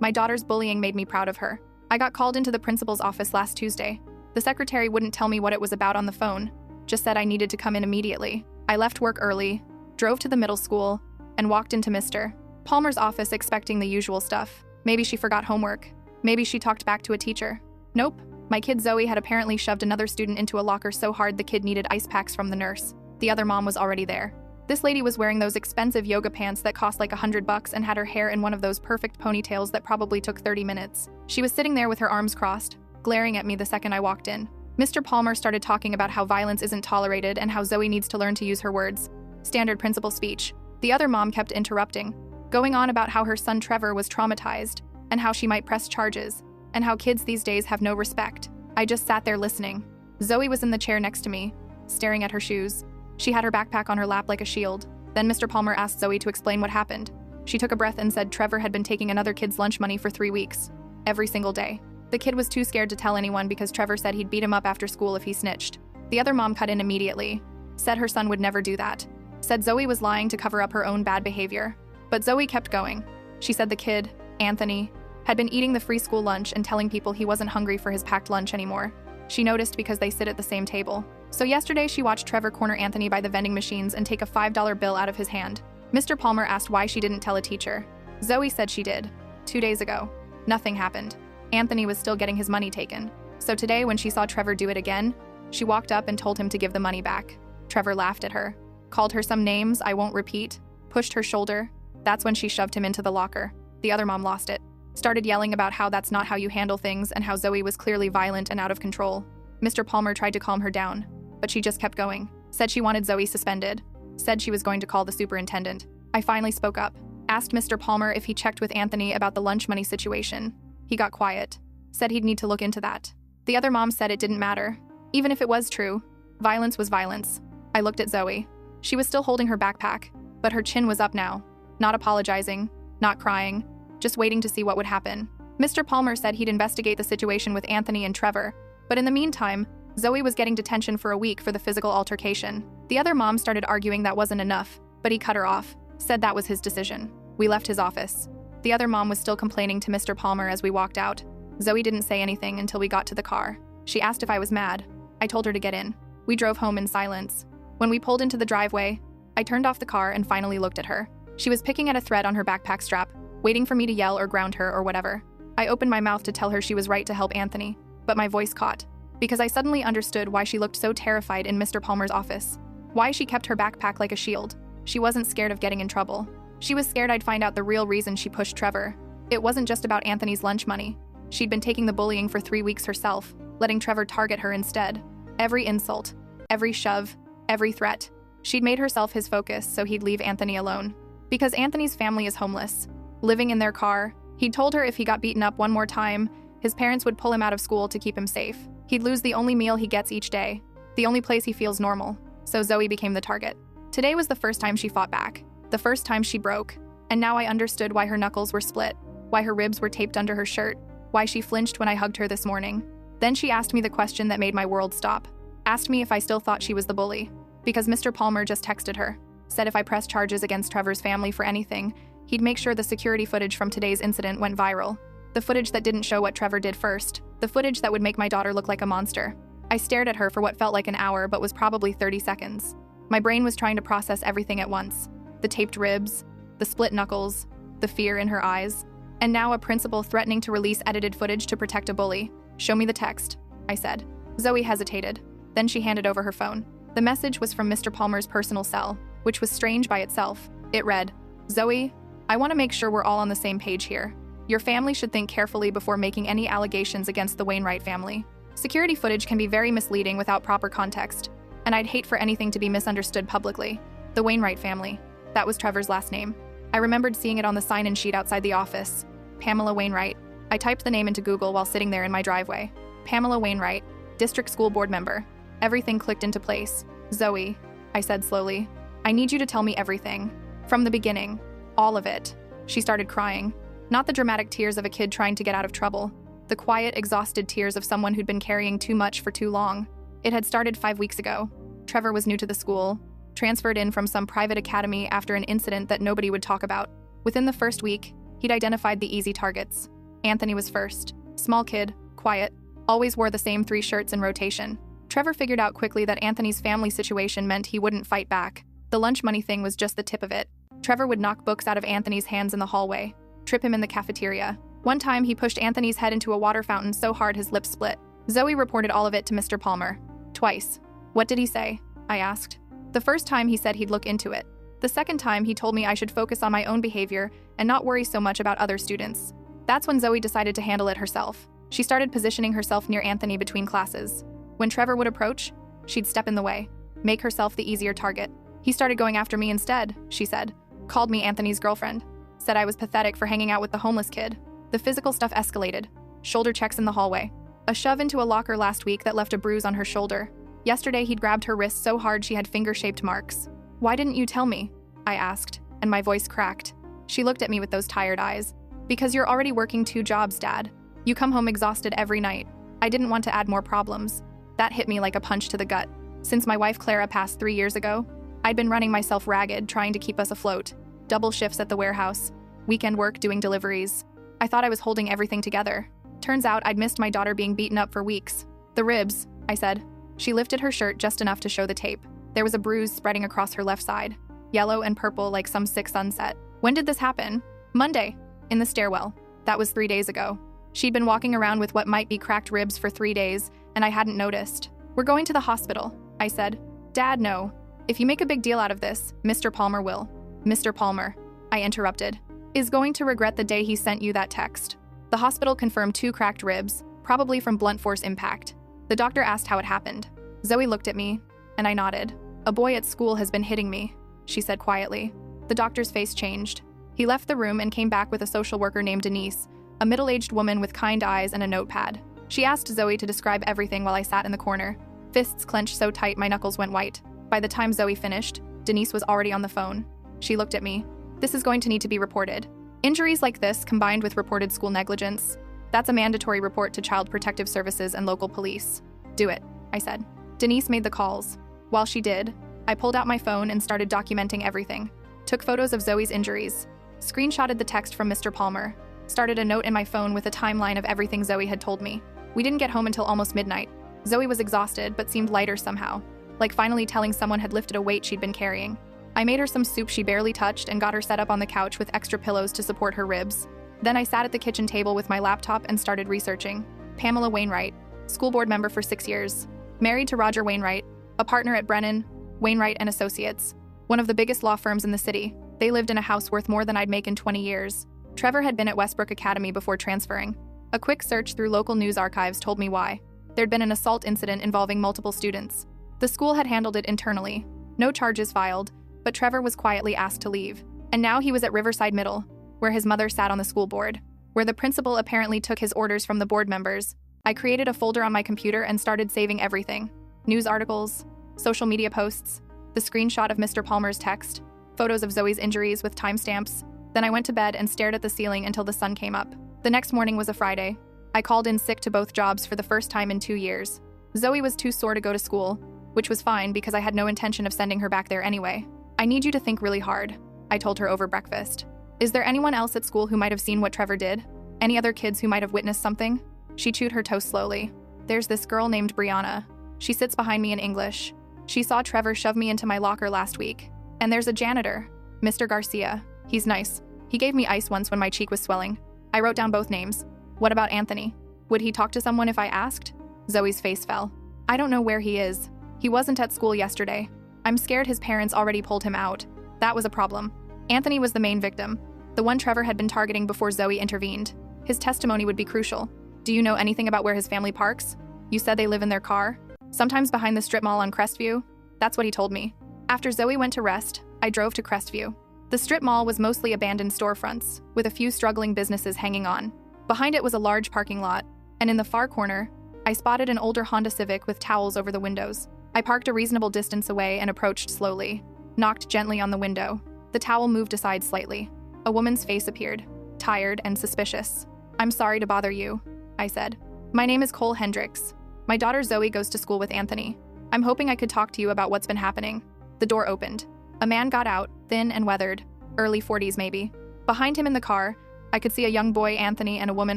My daughter's bullying made me proud of her. I got called into the principal's office last Tuesday. The secretary wouldn't tell me what it was about on the phone, just said I needed to come in immediately. I left work early, drove to the middle school, and walked into Mr. Palmer's office expecting the usual stuff. Maybe she forgot homework. Maybe she talked back to a teacher. Nope. My kid Zoe had apparently shoved another student into a locker so hard the kid needed ice packs from the nurse. The other mom was already there. This lady was wearing those expensive yoga pants that cost like $100 and had her hair in one of those perfect ponytails that probably took 30 minutes. She was sitting there with her arms crossed, glaring at me the second I walked in. Mr. Palmer started talking about how violence isn't tolerated and how Zoe needs to learn to use her words. Standard principal speech. The other mom kept interrupting, going on about how her son Trevor was traumatized and how she might press charges, and how kids these days have no respect. I just sat there listening. Zoe was in the chair next to me, staring at her shoes. She had her backpack on her lap like a shield. Then Mr. Palmer asked Zoe to explain what happened. She took a breath and said Trevor had been taking another kid's lunch money for 3 weeks, every single day. The kid was too scared to tell anyone because Trevor said he'd beat him up after school if he snitched. The other mom cut in immediately, said her son would never do that, said Zoe was lying to cover up her own bad behavior. But Zoe kept going. She said the kid, Anthony, had been eating the free school lunch and telling people he wasn't hungry for his packed lunch anymore. She noticed because they sit at the same table. So yesterday she watched Trevor corner Anthony by the vending machines and take a $5 bill out of his hand. Mr. Palmer asked why she didn't tell a teacher. Zoe said she did. 2 days ago. Nothing happened. Anthony was still getting his money taken. So today when she saw Trevor do it again, she walked up and told him to give the money back. Trevor laughed at her, called her some names I won't repeat, pushed her shoulder. That's when she shoved him into the locker. The other mom lost it. Started yelling about how that's not how you handle things and how Zoe was clearly violent and out of control. Mr. Palmer tried to calm her down, but she just kept going. Said she wanted Zoe suspended. Said she was going to call the superintendent. I finally spoke up. Asked Mr. Palmer if he checked with Anthony about the lunch money situation. He got quiet. Said he'd need to look into that. The other mom said it didn't matter. Even if it was true, violence was violence. I looked at Zoe. She was still holding her backpack, but her chin was up now. Not apologizing, not crying, just waiting to see what would happen. Mr. Palmer said he'd investigate the situation with Anthony and Trevor, but in the meantime, Zoe was getting detention for a week for the physical altercation. The other mom started arguing that wasn't enough, but he cut her off, said that was his decision. We left his office. The other mom was still complaining to Mr. Palmer as we walked out. Zoe didn't say anything until we got to the car. She asked if I was mad. I told her to get in. We drove home in silence. When we pulled into the driveway, I turned off the car and finally looked at her. She was picking at a thread on her backpack strap, waiting for me to yell or ground her or whatever. I opened my mouth to tell her she was right to help Anthony, but my voice caught, because I suddenly understood why she looked so terrified in Mr. Palmer's office. Why she kept her backpack like a shield. She wasn't scared of getting in trouble. She was scared I'd find out the real reason she pushed Trevor. It wasn't just about Anthony's lunch money. She'd been taking the bullying for 3 weeks herself, letting Trevor target her instead. Every insult, every shove, every threat. She'd made herself his focus so he'd leave Anthony alone. Because Anthony's family is homeless, living in their car. He'd told her if he got beaten up one more time, his parents would pull him out of school to keep him safe. He'd lose the only meal he gets each day, the only place he feels normal. So Zoe became the target. Today was the first time she fought back, the first time she broke, and now I understood why her knuckles were split, why her ribs were taped under her shirt, why she flinched when I hugged her this morning. Then she asked me the question that made my world stop. Asked me if I still thought she was the bully. Because Mr. Palmer just texted her. Said if I pressed charges against Trevor's family for anything, he'd make sure the security footage from today's incident went viral. The footage that didn't show what Trevor did first. The footage that would make my daughter look like a monster. I stared at her for what felt like an hour but was probably 30 seconds. My brain was trying to process everything at once. The taped ribs, the split knuckles, the fear in her eyes, and now a principal threatening to release edited footage to protect a bully. Show me the text, I said. Zoe hesitated. Then she handed over her phone. The message was from Mr. Palmer's personal cell, which was strange by itself. It read, Zoe, I want to make sure we're all on the same page here. Your family should think carefully before making any allegations against the Wainwright family. Security footage can be very misleading without proper context, and I'd hate for anything to be misunderstood publicly. The Wainwright family. That was Trevor's last name. I remembered seeing it on the sign-in sheet outside the office. Pamela Wainwright. I typed the name into Google while sitting there in my driveway. Pamela Wainwright, district school board member. Everything clicked into place. Zoe, I said slowly, I need you to tell me everything. From the beginning. All of it. She started crying. Not the dramatic tears of a kid trying to get out of trouble. The quiet, exhausted tears of someone who'd been carrying too much for too long. It had started 5 weeks ago. Trevor was new to the school, transferred in from some private academy after an incident that nobody would talk about. Within the first week, He'd identified the easy targets. Anthony was first. Small kid, quiet, always wore the same 3 shirts in rotation. Trevor figured out quickly that Anthony's family situation meant he wouldn't fight back. The lunch money thing was just the tip of it. Trevor would knock books out of Anthony's hands in the hallway, trip him in the cafeteria. One time, he pushed Anthony's head into a water fountain so hard his lips split. Zoe reported all of it to Mr. Palmer. Twice. What did he say? I asked. The first time he said he'd look into it. The second time he told me I should focus on my own behavior and not worry so much about other students. That's when Zoe decided to handle it herself. She started positioning herself near Anthony between classes. When Trevor would approach, she'd step in the way, make herself the easier target. He started going after me instead, she said. Called me Anthony's girlfriend. Said I was pathetic for hanging out with the homeless kid. The physical stuff escalated. Shoulder checks in the hallway. A shove into a locker last week that left a bruise on her shoulder. Yesterday he'd grabbed her wrist so hard she had finger-shaped marks. Why didn't you tell me? I asked, and my voice cracked. She looked at me with those tired eyes. Because you're already working 2 jobs, Dad. You come home exhausted every night. I didn't want to add more problems. That hit me like a punch to the gut. Since my wife Clara passed 3 years ago, I'd been running myself ragged trying to keep us afloat. Double shifts at the warehouse, weekend work doing deliveries. I thought I was holding everything together. Turns out I'd missed my daughter being beaten up for weeks. The ribs, I said. She lifted her shirt just enough to show the tape. There was a bruise spreading across her left side, yellow and purple like some sick sunset. When did this happen? Monday, in the stairwell. That was 3 days ago. She'd been walking around with what might be cracked ribs for 3 days, and I hadn't noticed. We're going to the hospital, I said. Dad, no. If you make a big deal out of this, Mr. Palmer will. Mr. Palmer, I interrupted, is going to regret the day he sent you that text. The hospital confirmed 2 cracked ribs, probably from blunt force impact. The doctor asked how it happened. Zoe looked at me, and I nodded. A boy at school has been hitting me, she said quietly. The doctor's face changed. He left the room and came back with a social worker named Denise, a middle-aged woman with kind eyes and a notepad. She asked Zoe to describe everything while I sat in the corner. Fists clenched so tight my knuckles went white. By the time Zoe finished, Denise was already on the phone. She looked at me. This is going to need to be reported. Injuries like this combined with reported school negligence, that's a mandatory report to Child Protective Services and local police. Do it, I said. Denise made the calls. While she did, I pulled out my phone and started documenting everything. Took photos of Zoe's injuries. Screenshotted the text from Mr. Palmer. Started a note in my phone with a timeline of everything Zoe had told me. We didn't get home until almost midnight. Zoe was exhausted but seemed lighter somehow, like finally telling someone had lifted a weight she'd been carrying. I made her some soup she barely touched and got her set up on the couch with extra pillows to support her ribs. Then I sat at the kitchen table with my laptop and started researching. Pamela Wainwright, school board member for 6 years. Married to Roger Wainwright, a partner at Brennan, Wainwright and Associates, one of the biggest law firms in the city. They lived in a house worth more than I'd make in 20 years. Trevor had been at Westbrook Academy before transferring. A quick search through local news archives told me why. There'd been an assault incident involving multiple students. The school had handled it internally. No charges filed, but Trevor was quietly asked to leave. And now he was at Riverside Middle, where his mother sat on the school board, where the principal apparently took his orders from the board members. I created a folder on my computer and started saving everything. News articles, social media posts, the screenshot of Mr. Palmer's text, photos of Zoe's injuries with timestamps. Then I went to bed and stared at the ceiling until the sun came up. The next morning was a Friday. I called in sick to both jobs for the first time in 2 years. Zoe was too sore to go to school, which was fine because I had no intention of sending her back there anyway. I need you to think really hard, I told her over breakfast. Is there anyone else at school who might have seen what Trevor did? Any other kids who might have witnessed something? She chewed her toast slowly. There's this girl named Brianna. She sits behind me in English. She saw Trevor shove me into my locker last week. And there's a janitor, Mr. Garcia. He's nice. He gave me ice once when my cheek was swelling. I wrote down both names. What about Anthony? Would he talk to someone if I asked? Zoe's face fell. I don't know where he is. He wasn't at school yesterday. I'm scared his parents already pulled him out. That was a problem. Anthony was the main victim, the one Trevor had been targeting before Zoe intervened. His testimony would be crucial. Do you know anything about where his family parks? You said they live in their car? Sometimes behind the strip mall on Crestview? That's what he told me. After Zoe went to rest, I drove to Crestview. The strip mall was mostly abandoned storefronts, with a few struggling businesses hanging on. Behind it was a large parking lot, and in the far corner, I spotted an older Honda Civic with towels over the windows. I parked a reasonable distance away and approached slowly, knocked gently on the window. The towel moved aside slightly. A woman's face appeared, tired and suspicious. I'm sorry to bother you, I said. My name is Cole Hendricks. My daughter Zoe goes to school with Anthony. I'm hoping I could talk to you about what's been happening. The door opened. A man got out, thin and weathered, early 40s maybe. Behind him in the car, I could see a young boy, Anthony, and a woman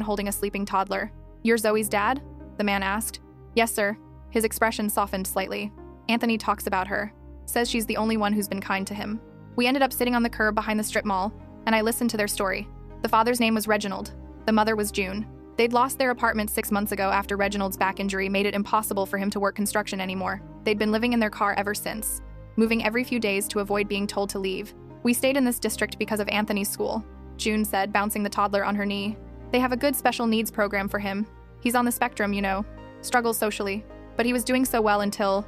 holding a sleeping toddler. "You're Zoe's dad?" the man asked. "Yes, sir." His expression softened slightly. "Anthony talks about her. Says she's the only one who's been kind to him." We ended up sitting on the curb behind the strip mall, and I listened to their story. The father's name was Reginald. The mother was June. They'd lost their apartment 6 months ago after Reginald's back injury made it impossible for him to work construction anymore. They'd been living in their car ever since, moving every few days to avoid being told to leave. "We stayed in this district because of Anthony's school," June said, bouncing the toddler on her knee. "They have a good special needs program for him. He's on the spectrum, you know, struggles socially. But he was doing so well until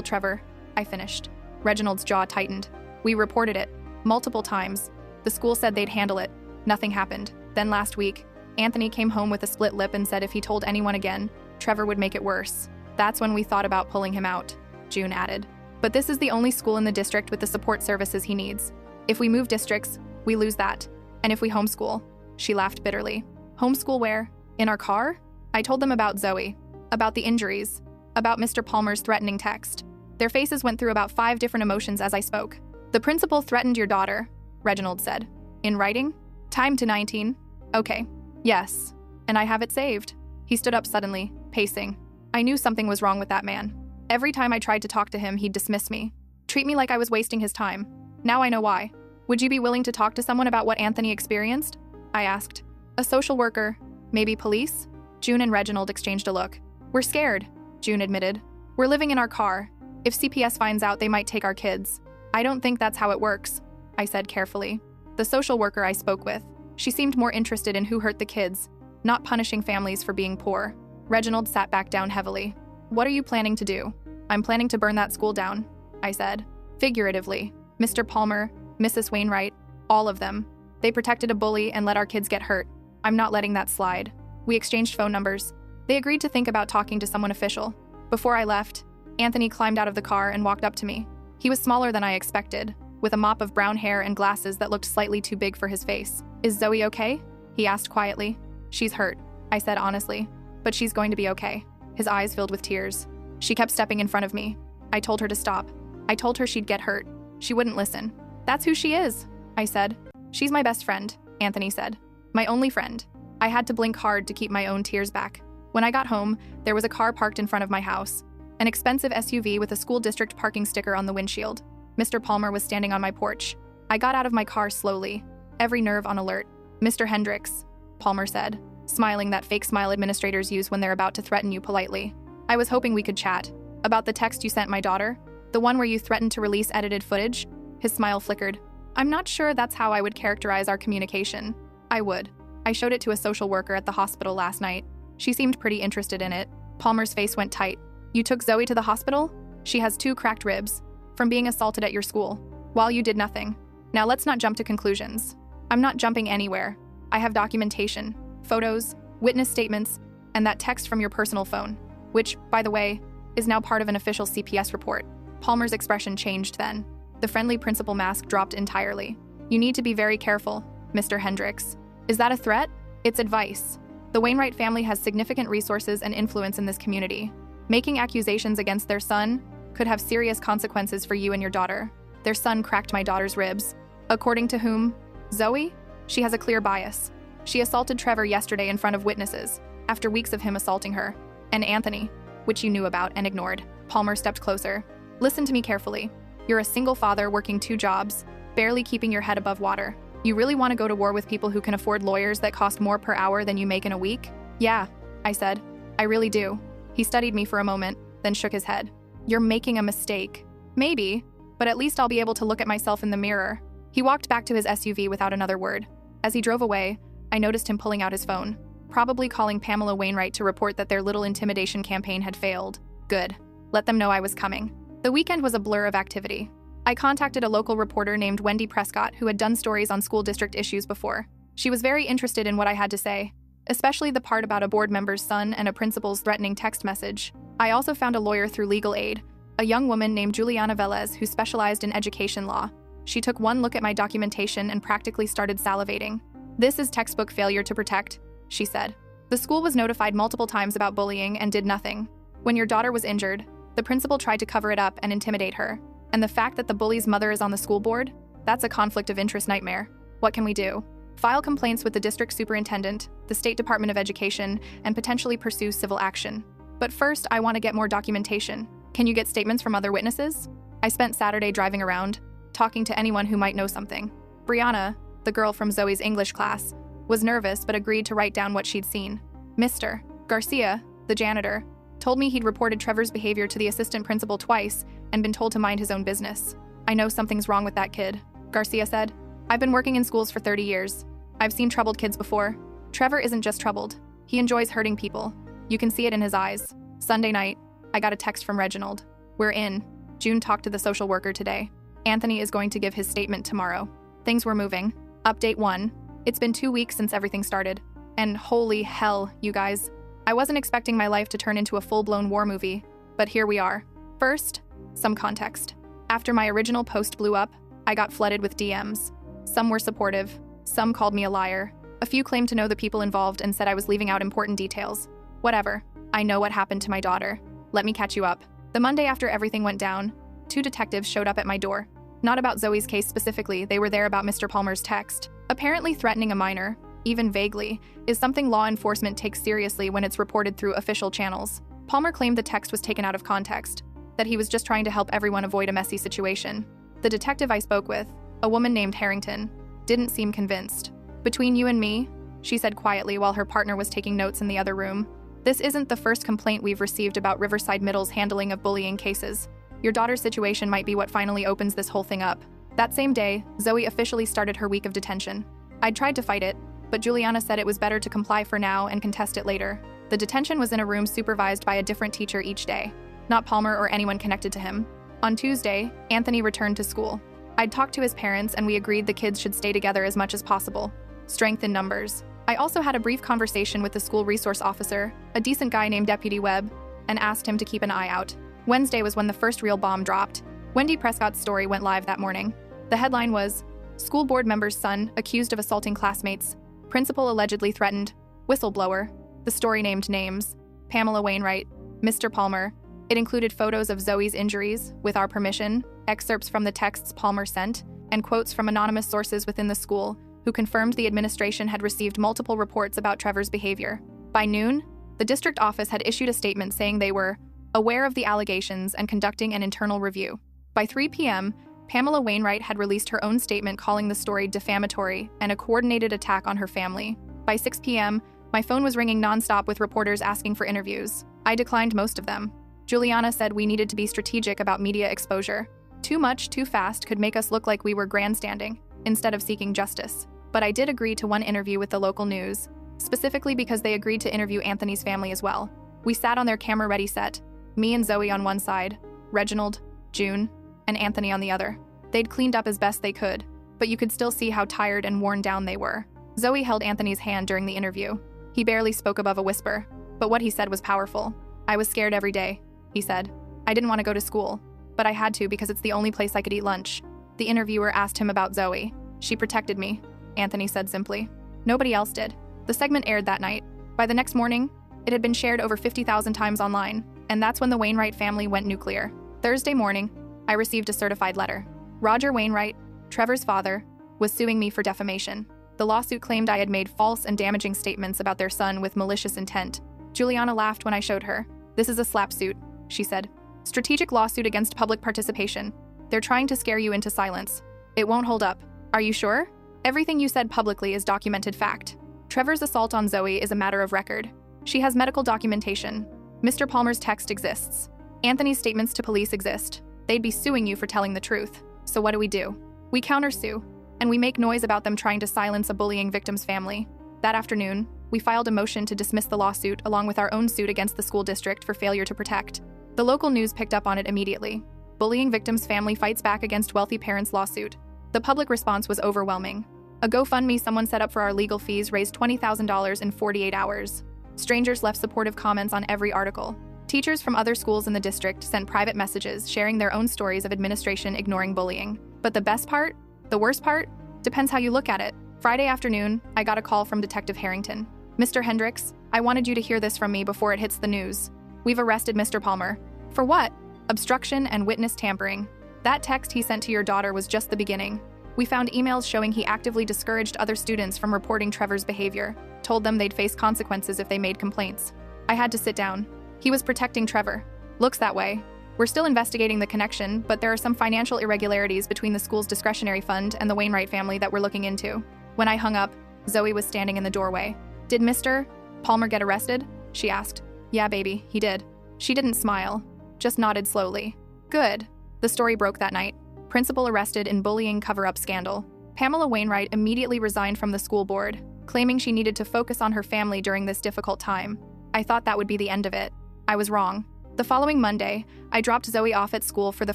Trevor," I finished. Reginald's jaw tightened. "We reported it. Multiple times. The school said they'd handle it. Nothing happened. Then last week, Anthony came home with a split lip and said if he told anyone again, Trevor would make it worse. That's when we thought about pulling him out," June added. "But this is the only school in the district with the support services he needs. If we move districts, we lose that. And if we homeschool," she laughed bitterly. "Homeschool where? In our car?" I told them about Zoe, about the injuries, about Mr. Palmer's threatening text. Their faces went through about 5 different emotions as I spoke. "The principal threatened your daughter," Reginald said. "In writing? Time to 19. Okay. Yes. And I have it saved." He stood up suddenly, pacing. I knew something was wrong with that man. Every time I tried to talk to him, he'd dismiss me. Treat me like I was wasting his time. Now I know why. "Would you be willing to talk to someone about what Anthony experienced?" I asked. "A social worker. Maybe police?" June and Reginald exchanged a look. "We're scared," June admitted. "We're living in our car. If CPS finds out, they might take our kids." "I don't think that's how it works," I said carefully. "The social worker I spoke with, she seemed more interested in who hurt the kids, not punishing families for being poor." Reginald sat back down heavily. "What are you planning to do?" "I'm planning to burn that school down," I said. "Figuratively. Mr. Palmer, Mrs. Wainwright, all of them. They protected a bully and let our kids get hurt. I'm not letting that slide." We exchanged phone numbers. They agreed to think about talking to someone official. Before I left, Anthony climbed out of the car and walked up to me. He was smaller than I expected, with a mop of brown hair and glasses that looked slightly too big for his face. "Is Zoe okay?" he asked quietly. "She's hurt," I said honestly. "But she's going to be okay." His eyes filled with tears. She kept stepping in front of me. I told her to stop. I told her she'd get hurt. She wouldn't listen. "That's who she is," I said. "She's my best friend," Anthony said. "My only friend." I had to blink hard to keep my own tears back. When I got home, there was a car parked in front of my house. An expensive SUV with a school district parking sticker on the windshield. Mr. Palmer was standing on my porch. I got out of my car slowly, every nerve on alert. "Mr. Hendricks," Palmer said, smiling that fake smile administrators use when they're about to threaten you politely. "I was hoping we could chat. About the text you sent my daughter? The one where you threatened to release edited footage?" His smile flickered. "I'm not sure that's how I would characterize our communication." "I would. I showed it to a social worker at the hospital last night. She seemed pretty interested in it." Palmer's face went tight. "You took Zoe to the hospital? She has 2 cracked ribs. From being assaulted at your school. While you did nothing. Now let's not jump to conclusions." "I'm not jumping anywhere. I have documentation, photos, witness statements, and that text from your personal phone, which, by the way, is now part of an official CPS report." Palmer's expression changed then. The friendly principal mask dropped entirely. "You need to be very careful, Mr. Hendricks." "Is that a threat?" "It's advice. The Wainwright family has significant resources and influence in this community. Making accusations against their son could have serious consequences for you and your daughter. Their son cracked my daughter's ribs. According to whom? Zoe? She has a clear bias. She assaulted Trevor yesterday in front of witnesses, after weeks of him assaulting her. And Anthony, which you knew about and ignored." Palmer stepped closer. "Listen to me carefully. You're a single father working 2 jobs, barely keeping your head above water. You really want to go to war with people who can afford lawyers that cost more per hour than you make in a week?" "Yeah," I said. "I really do." He studied me for a moment, then shook his head. "You're making a mistake." "Maybe, but at least I'll be able to look at myself in the mirror." He walked back to his SUV without another word. As he drove away, I noticed him pulling out his phone, probably calling Pamela Wainwright to report that their little intimidation campaign had failed. Good. Let them know I was coming. The weekend was a blur of activity. I contacted a local reporter named Wendy Prescott who had done stories on school district issues before. She was very interested in what I had to say, especially the part about a board member's son and a principal's threatening text message. I also found a lawyer through legal aid, a young woman named Juliana Velez who specialized in education law. She took one look at my documentation and practically started salivating. "This is textbook failure to protect," she said. "The school was notified multiple times about bullying and did nothing. When your daughter was injured, the principal tried to cover it up and intimidate her. And the fact that the bully's mother is on the school board? That's a conflict of interest nightmare. What can we do?" file complaints with the district superintendent, the State Department of Education, and potentially pursue civil action. But first, I want to get more documentation. Can you get statements from other witnesses? I spent Saturday driving around, talking to anyone who might know something. Brianna, the girl from Zoe's English class, was nervous but agreed to write down what she'd seen. Mr. Garcia, the janitor, told me he'd reported Trevor's behavior to the assistant principal twice and been told to mind his own business. I know something's wrong with that kid, Garcia said. I've been working in schools for 30 years. I've seen troubled kids before. Trevor isn't just troubled. He enjoys hurting people. You can see it in his eyes. Sunday night, I got a text from Reginald. We're in. June talked to the social worker today. Anthony is going to give his statement tomorrow. Things were moving. Update 1. It's been 2 weeks since everything started. And holy hell, you guys. I wasn't expecting my life to turn into a full-blown war movie, but here we are. First, some context. After my original post blew up, I got flooded with DMs. Some were supportive, some called me a liar. A few claimed to know the people involved and said I was leaving out important details. Whatever. I know what happened to my daughter. Let me catch you up. The Monday after everything went down, 2 detectives showed up at my door. Not about Zoe's case specifically, they were there about Mr. Palmer's text. Apparently threatening a minor, even vaguely, is something law enforcement takes seriously when it's reported through official channels. Palmer claimed the text was taken out of context, that he was just trying to help everyone avoid a messy situation. The detective I spoke with, a woman named Harrington, didn't seem convinced. Between you and me, she said quietly while her partner was taking notes in the other room, this isn't the first complaint we've received about Riverside Middle's handling of bullying cases. Your daughter's situation might be what finally opens this whole thing up. That same day, Zoe officially started her week of detention. I'd tried to fight it, but Juliana said it was better to comply for now and contest it later. The detention was in a room supervised by a different teacher each day, not Palmer or anyone connected to him. On Tuesday, Anthony returned to school. I'd talked to his parents and we agreed the kids should stay together as much as possible. Strength in numbers. I also had a brief conversation with the school resource officer, a decent guy named Deputy Webb, and asked him to keep an eye out. Wednesday was when the first real bomb dropped. Wendy Prescott's story went live that morning. The headline was, School board member's son accused of assaulting classmates. Principal allegedly threatened. Whistleblower. The story named names. Pamela Wainwright. Mr. Palmer. It included photos of Zoe's injuries, with our permission, excerpts from the texts Palmer sent, and quotes from anonymous sources within the school who confirmed the administration had received multiple reports about Trevor's behavior. By noon, the district office had issued a statement saying they were aware of the allegations and conducting an internal review. By 3 p.m., Pamela Wainwright had released her own statement calling the story defamatory and a coordinated attack on her family. By 6 p.m., my phone was ringing nonstop with reporters asking for interviews. I declined most of them. Juliana said we needed to be strategic about media exposure. Too much, too fast could make us look like we were grandstanding, instead of seeking justice. But I did agree to one interview with the local news, specifically because they agreed to interview Anthony's family as well. We sat on their camera-ready set, me and Zoe on one side, Reginald, June, and Anthony on the other. They'd cleaned up as best they could, but you could still see how tired and worn down they were. Zoe held Anthony's hand during the interview. He barely spoke above a whisper, but what he said was powerful. I was scared every day, he said. I didn't want to go to school, but I had to because it's the only place I could eat lunch. The interviewer asked him about Zoe. She protected me, Anthony said simply. Nobody else did. The segment aired that night. By the next morning, it had been shared over 50,000 times online, and that's when the Wainwright family went nuclear. Thursday morning, I received a certified letter. Roger Wainwright, Trevor's father, was suing me for defamation. The lawsuit claimed I had made false and damaging statements about their son with malicious intent. Juliana laughed when I showed her. This is a slap suit, she said. Strategic lawsuit against public participation. They're trying to scare you into silence. It won't hold up. Are you sure? Everything you said publicly is documented fact. Trevor's assault on Zoe is a matter of record. She has medical documentation. Mr. Palmer's text exists. Anthony's statements to police exist. They'd be suing you for telling the truth. So what do? We countersue, and we make noise about them trying to silence a bullying victim's family. That afternoon, we filed a motion to dismiss the lawsuit along with our own suit against the school district for failure to protect. The local news picked up on it immediately. Bullying victim's family fights back against wealthy parents' lawsuit. The public response was overwhelming. A GoFundMe someone set up for our legal fees raised $20,000 in 48 hours. Strangers left supportive comments on every article. Teachers from other schools in the district sent private messages sharing their own stories of administration ignoring bullying. But the best part, the worst part, depends how you look at it. Friday afternoon, I got a call from Detective Harrington. Mr. Hendricks, I wanted you to hear this from me before it hits the news. We've arrested Mr. Palmer. For what? Obstruction and witness tampering. That text he sent to your daughter was just the beginning. We found emails showing he actively discouraged other students from reporting Trevor's behavior, told them they'd face consequences if they made complaints. I had to sit down. He was protecting Trevor. Looks that way. We're still investigating the connection, but there are some financial irregularities between the school's discretionary fund and the Wainwright family that we're looking into. When I hung up, Zoe was standing in the doorway. "Did Mr. Palmer get arrested?" she asked. "Yeah, baby, he did." She didn't smile, just nodded slowly. "Good." The story broke that night. Principal arrested in bullying cover-up scandal. Pamela Wainwright immediately resigned from the school board, claiming she needed to focus on her family during this difficult time. I thought that would be the end of it. I was wrong. The following Monday, I dropped Zoe off at school for the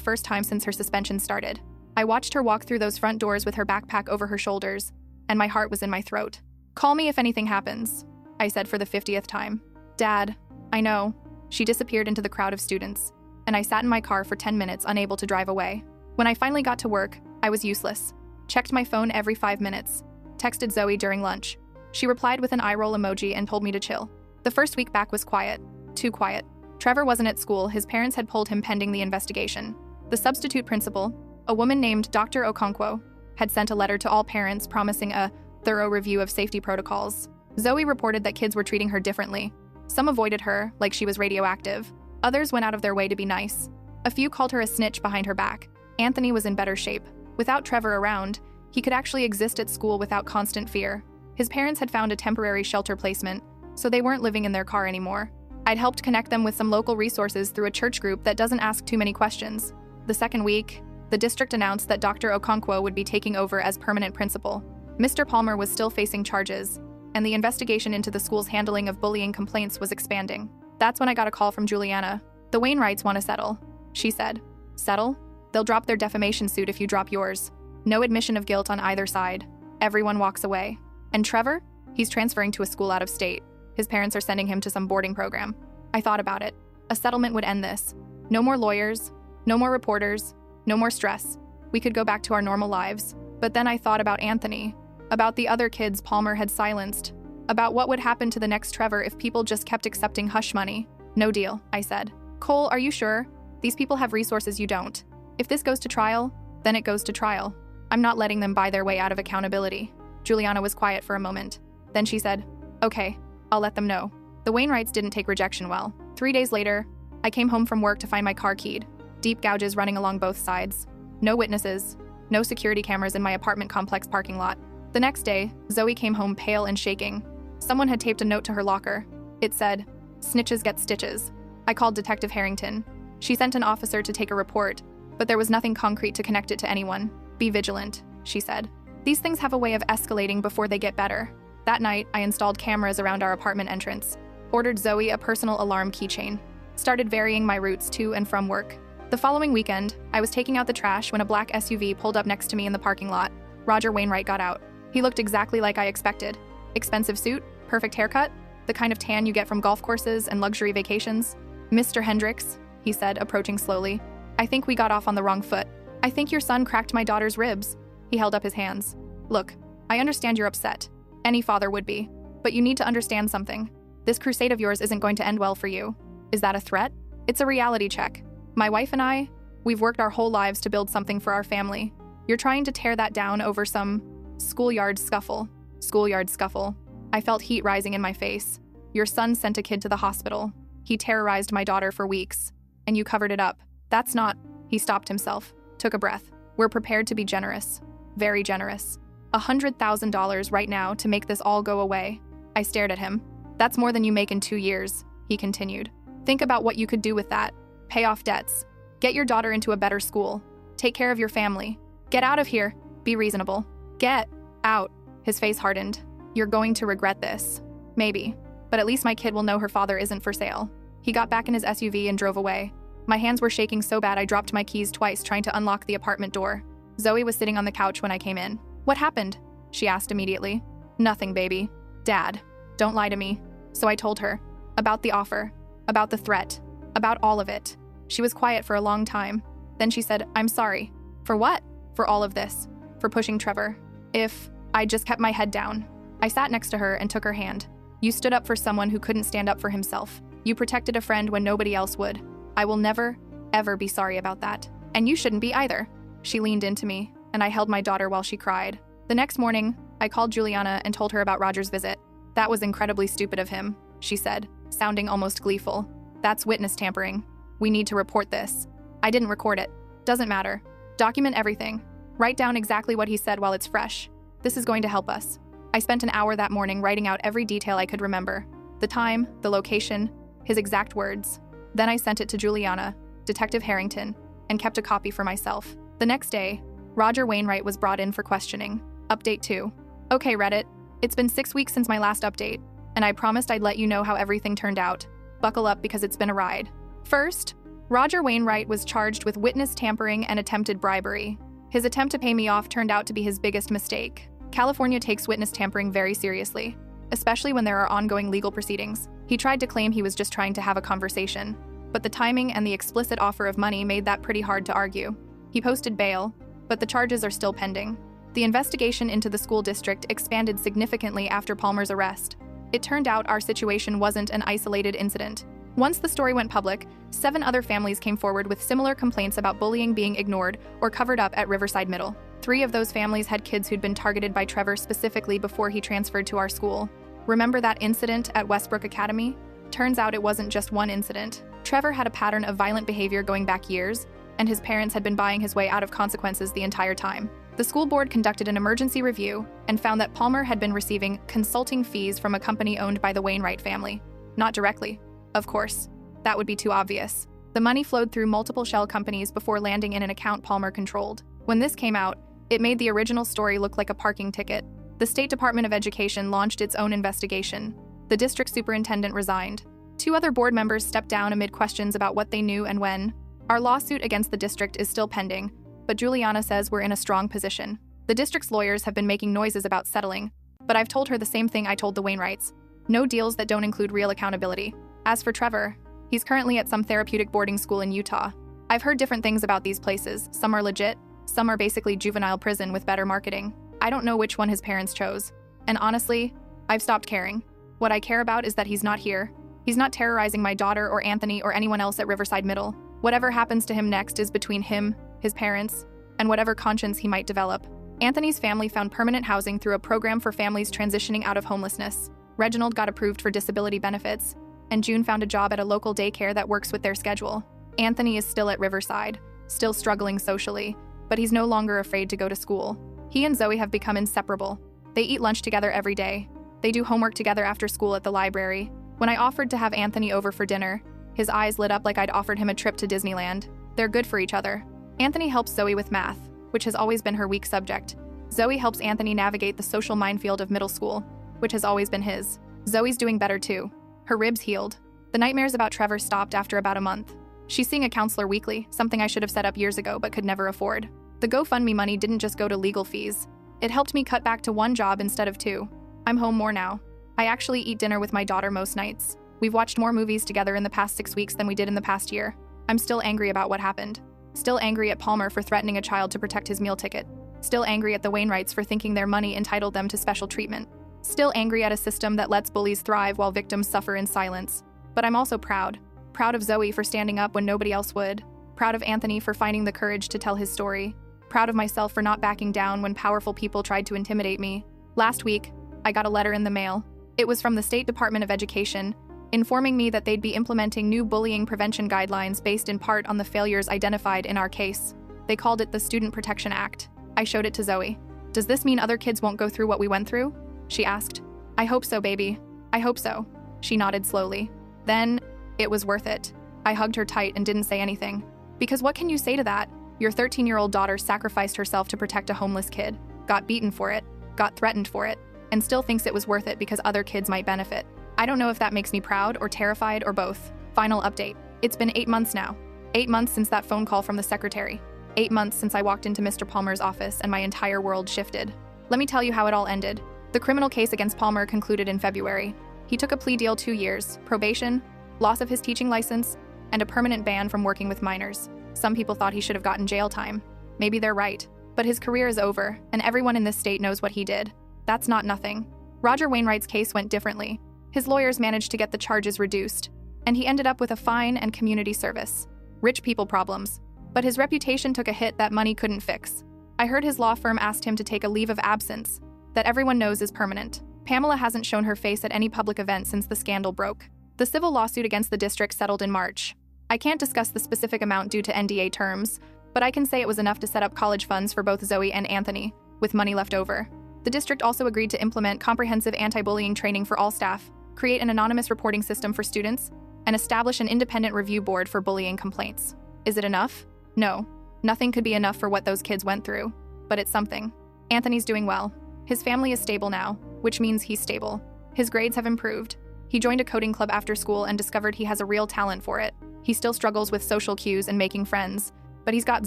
first time since her suspension started. I watched her walk through those front doors with her backpack over her shoulders, and my heart was in my throat. "Call me if anything happens," I said for the 50th time. "Dad, I know." She disappeared into the crowd of students, and I sat in my car for 10 minutes, unable to drive away. When I finally got to work, I was useless. Checked my phone every 5 minutes. Texted Zoe during lunch. She replied with an eye-roll emoji and told me to chill. The first week back was quiet. Too quiet. Trevor wasn't at school. His parents had pulled him pending the investigation. The substitute principal, a woman named Dr. Okonkwo, had sent a letter to all parents promising a thorough review of safety protocols. Zoe reported that kids were treating her differently. Some avoided her, like she was radioactive. Others went out of their way to be nice. A few called her a snitch behind her back. Anthony was in better shape. Without Trevor around, he could actually exist at school without constant fear. His parents had found a temporary shelter placement, so they weren't living in their car anymore. I'd helped connect them with some local resources through a church group that doesn't ask too many questions. The second week, the district announced that Dr. Okonkwo would be taking over as permanent principal. Mr. Palmer was still facing charges, and the investigation into the school's handling of bullying complaints was expanding. That's when I got a call from Juliana. "The Wainwrights want to settle," she said. "Settle? They'll drop their defamation suit if you drop yours. No admission of guilt on either side. Everyone walks away. And Trevor? He's transferring to a school out of state. His parents are sending him to some boarding program." I thought about it. A settlement would end this. No more lawyers, no more reporters, no more stress. We could go back to our normal lives. But then I thought about Anthony, about the other kids Palmer had silenced, about what would happen to the next Trevor if people just kept accepting hush money. "No deal," I said. "Cole, are you sure? These people have resources you don't. If this goes to trial, then it goes to trial. I'm not letting them buy their way out of accountability." Juliana was quiet for a moment. Then she said, "Okay, I'll let them know." The Wainwrights didn't take rejection well. 3 days later, I came home from work to find my car keyed. Deep gouges running along both sides. No witnesses. No security cameras in my apartment complex parking lot. The next day, Zoe came home pale and shaking. Someone had taped a note to her locker. It said, "Snitches get stitches." I called Detective Harrington. She sent an officer to take a report, but there was nothing concrete to connect it to anyone. "Be vigilant," she said. "These things have a way of escalating before they get better." That night, I installed cameras around our apartment entrance, ordered Zoe a personal alarm keychain, started varying my routes to and from work. The following weekend, I was taking out the trash when a black SUV pulled up next to me in the parking lot. Roger Wainwright got out. He looked exactly like I expected. Expensive suit, perfect haircut, the kind of tan you get from golf courses and luxury vacations. "Mr. Hendricks," he said, approaching slowly, "I think we got off on the wrong foot. I think your son cracked my daughter's ribs." He held up his hands. "Look, I understand you're upset. Any father would be. But you need to understand something. This crusade of yours isn't going to end well for you." "Is that a threat?" "It's a reality check. My wife and I, we've worked our whole lives to build something for our family. You're trying to tear that down over some schoolyard scuffle." Schoolyard scuffle. I felt heat rising in my face. "Your son sent a kid to the hospital. He terrorized my daughter for weeks. And you covered it up. That's not..." He stopped himself, took a breath. "We're prepared to be generous. Very generous. $100,000 right now to make this all go away." I stared at him. "That's more than you make in 2 years, he continued. "Think about what you could do with that. Pay off debts. Get your daughter into a better school. Take care of your family. Get out of here. Be reasonable. Get out." His face hardened. "You're going to regret this. Maybe. But at least my kid will know her father isn't for sale." He got back in his SUV and drove away. My hands were shaking so bad I dropped my keys twice trying to unlock the apartment door. Zoe was sitting on the couch when I came in. "What happened?" she asked immediately. "Nothing, baby. Dad, don't lie to me." So I told her. About the offer. About the threat. About all of it. She was quiet for a long time. Then she said, "I'm sorry." "For what?" "For all of this. For pushing Trevor. If I just kept my head down." I sat next to her and took her hand. "You stood up for someone who couldn't stand up for himself. You protected a friend when nobody else would. I will never, ever be sorry about that. And you shouldn't be either." She leaned into me. and I held my daughter while she cried. The next morning, I called Juliana and told her about Roger's visit. "That was incredibly stupid of him," she said, sounding almost gleeful. "That's witness tampering. We need to report this." "I didn't record it." "Doesn't matter. Document everything. Write down exactly what he said while it's fresh. This is going to help us." I spent an hour that morning writing out every detail I could remember. The time, the location, his exact words. Then I sent it to Juliana, Detective Harrington, and kept a copy for myself. The next day, Roger Wainwright was brought in for questioning. Update 2. "Okay, Reddit. It's been 6 weeks since my last update, and I promised I'd let you know how everything turned out. Buckle up because it's been a ride." First, Roger Wainwright was charged with witness tampering and attempted bribery. His attempt to pay me off turned out to be his biggest mistake. California takes witness tampering very seriously, especially when there are ongoing legal proceedings. He tried to claim he was just trying to have a conversation, but the timing and the explicit offer of money made that pretty hard to argue. He posted bail, but the charges are still pending. The investigation into the school district expanded significantly after Palmer's arrest. It turned out our situation wasn't an isolated incident. Once the story went public, 7 other families came forward with similar complaints about bullying being ignored or covered up at Riverside Middle. 3 of those families had kids who'd been targeted by Trevor specifically before he transferred to our school. Remember that incident at Westbrook Academy? Turns out it wasn't just one incident. Trevor had a pattern of violent behavior going back years, and his parents had been buying his way out of consequences the entire time. The school board conducted an emergency review and found that Palmer had been receiving consulting fees from a company owned by the Wainwright family. Not directly, of course. That would be too obvious. The money flowed through multiple shell companies before landing in an account Palmer controlled. When this came out, it made the original story look like a parking ticket. The State Department of Education launched its own investigation. The district superintendent resigned. 2 other board members stepped down amid questions about what they knew and when. Our lawsuit against the district is still pending, but Juliana says we're in a strong position. The district's lawyers have been making noises about settling, but I've told her the same thing I told the Wainwrights. No deals that don't include real accountability. As for Trevor, he's currently at some therapeutic boarding school in Utah. I've heard different things about these places. Some are legit, some are basically juvenile prison with better marketing. I don't know which one his parents chose. And honestly, I've stopped caring. What I care about is that he's not here. He's not terrorizing my daughter or Anthony or anyone else at Riverside Middle. Whatever happens to him next is between him, his parents, and whatever conscience he might develop. Anthony's family found permanent housing through a program for families transitioning out of homelessness. Reginald got approved for disability benefits, and June found a job at a local daycare that works with their schedule. Anthony is still at Riverside, still struggling socially, but he's no longer afraid to go to school. He and Zoe have become inseparable. They eat lunch together every day. They do homework together after school at the library. When I offered to have Anthony over for dinner, his eyes lit up like I'd offered him a trip to Disneyland. They're good for each other. Anthony helps Zoe with math, which has always been her weak subject. Zoe helps Anthony navigate the social minefield of middle school, which has always been his. Zoe's doing better too. Her ribs healed. The nightmares about Trevor stopped after about a month. She's seeing a counselor weekly, something I should have set up years ago but could never afford. The GoFundMe money didn't just go to legal fees. It helped me cut back to 1 job instead of 2. I'm home more now. I actually eat dinner with my daughter most nights. We've watched more movies together in the past 6 weeks than we did in the past year. I'm still angry about what happened. Still angry at Palmer for threatening a child to protect his meal ticket. Still angry at the Wainwrights for thinking their money entitled them to special treatment. Still angry at a system that lets bullies thrive while victims suffer in silence. But I'm also proud. Proud of Zoe for standing up when nobody else would. Proud of Anthony for finding the courage to tell his story. Proud of myself for not backing down when powerful people tried to intimidate me. Last week, I got a letter in the mail. It was from the State Department of Education, informing me that they'd be implementing new bullying prevention guidelines based in part on the failures identified in our case. They called it the Student Protection Act. I showed it to Zoe. "Does this mean other kids won't go through what we went through?" she asked. "I hope so, baby. I hope so." She nodded slowly. Then, it was worth it. I hugged her tight and didn't say anything. Because what can you say to that? Your 13-year-old daughter sacrificed herself to protect a homeless kid, got beaten for it, got threatened for it, and still thinks it was worth it because other kids might benefit. I don't know if that makes me proud or terrified or both. Final update. It's been 8 months now. 8 months since that phone call from the secretary. 8 months since I walked into Mr. Palmer's office and my entire world shifted. Let me tell you how it all ended. The criminal case against Palmer concluded in February. He took a plea deal, 2 years, probation, loss of his teaching license, and a permanent ban from working with minors. Some people thought he should have gotten jail time. Maybe they're right. But his career is over, and everyone in this state knows what he did. That's not nothing. Roger Wainwright's case went differently. His lawyers managed to get the charges reduced, and he ended up with a fine and community service. Rich people problems. But his reputation took a hit that money couldn't fix. I heard his law firm asked him to take a leave of absence that everyone knows is permanent. Pamela hasn't shown her face at any public event since the scandal broke. The civil lawsuit against the district settled in March. I can't discuss the specific amount due to NDA terms, but I can say it was enough to set up college funds for both Zoe and Anthony, with money left over. The district also agreed to implement comprehensive anti-bullying training for all staff, create an anonymous reporting system for students, and establish an independent review board for bullying complaints. Is it enough? No. Nothing could be enough for what those kids went through, but it's something. Anthony's doing well. His family is stable now, which means he's stable. His grades have improved. He joined a coding club after school and discovered he has a real talent for it. He still struggles with social cues and making friends, but he's got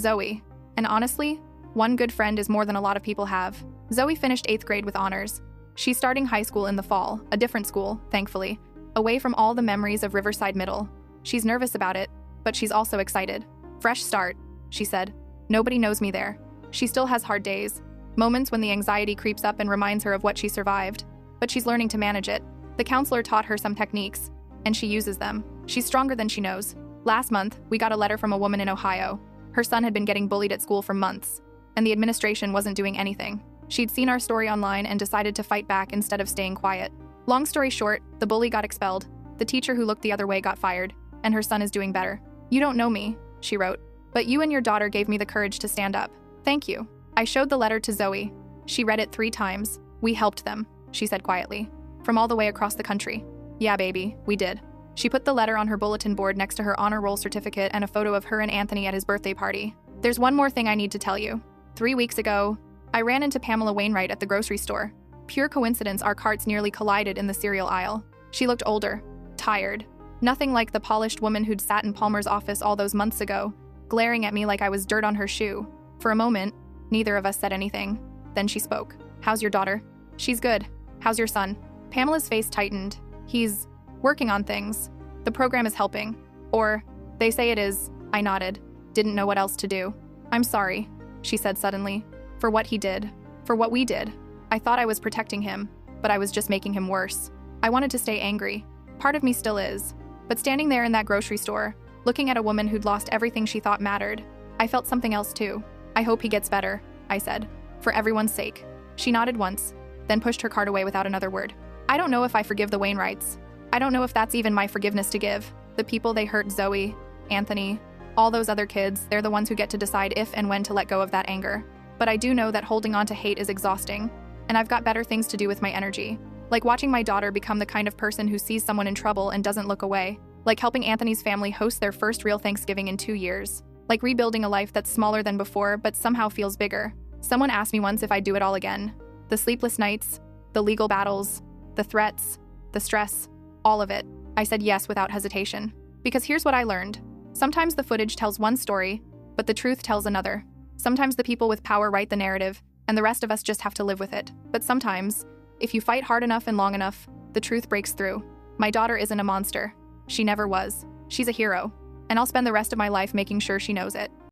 Zoe. And honestly, one good friend is more than a lot of people have. Zoe finished 8th grade with honors. She's starting high school in the fall, a different school, thankfully, away from all the memories of Riverside Middle. She's nervous about it, but she's also excited. Fresh start, she said. Nobody knows me there. She still has hard days, moments when the anxiety creeps up and reminds her of what she survived, but she's learning to manage it. The counselor taught her some techniques, and she uses them. She's stronger than she knows. Last month, we got a letter from a woman in Ohio. Her son had been getting bullied at school for months, and the administration wasn't doing anything. She'd seen our story online and decided to fight back instead of staying quiet. Long story short, the bully got expelled, the teacher who looked the other way got fired, and her son is doing better. You don't know me, she wrote, but you and your daughter gave me the courage to stand up. Thank you. I showed the letter to Zoe. She read it 3 times. We helped them, she said quietly. From all the way across the country. Yeah, baby, we did. She put the letter on her bulletin board next to her honor roll certificate and a photo of her and Anthony at his birthday party. There's one more thing I need to tell you. 3 weeks ago, I ran into Pamela Wainwright at the grocery store. Pure coincidence, our carts nearly collided in the cereal aisle. She looked older, tired. Nothing like the polished woman who'd sat in Palmer's office all those months ago, glaring at me like I was dirt on her shoe. For a moment, neither of us said anything. Then she spoke. How's your daughter? She's good. How's your son? Pamela's face tightened. He's working on things. The program is helping. Or, they say it is. I nodded. Didn't know what else to do. I'm sorry, she said suddenly. For what he did. For what we did. I thought I was protecting him, but I was just making him worse. I wanted to stay angry. Part of me still is. But standing there in that grocery store, looking at a woman who'd lost everything she thought mattered, I felt something else too. I hope he gets better, I said. For everyone's sake. She nodded once, then pushed her cart away without another word. I don't know if I forgive the Wainwrights. I don't know if that's even my forgiveness to give. The people they hurt, Zoe, Anthony, all those other kids, they're the ones who get to decide if and when to let go of that anger. But I do know that holding on to hate is exhausting, and I've got better things to do with my energy. Like watching my daughter become the kind of person who sees someone in trouble and doesn't look away. Like helping Anthony's family host their first real Thanksgiving in 2 years. Like rebuilding a life that's smaller than before but somehow feels bigger. Someone asked me once if I'd do it all again. The sleepless nights, the legal battles, the threats, the stress, all of it. I said yes without hesitation. Because here's what I learned. Sometimes the footage tells one story, but the truth tells another. Sometimes the people with power write the narrative, and the rest of us just have to live with it. But sometimes, if you fight hard enough and long enough, the truth breaks through. My daughter isn't a monster. She never was. She's a hero. And I'll spend the rest of my life making sure she knows it.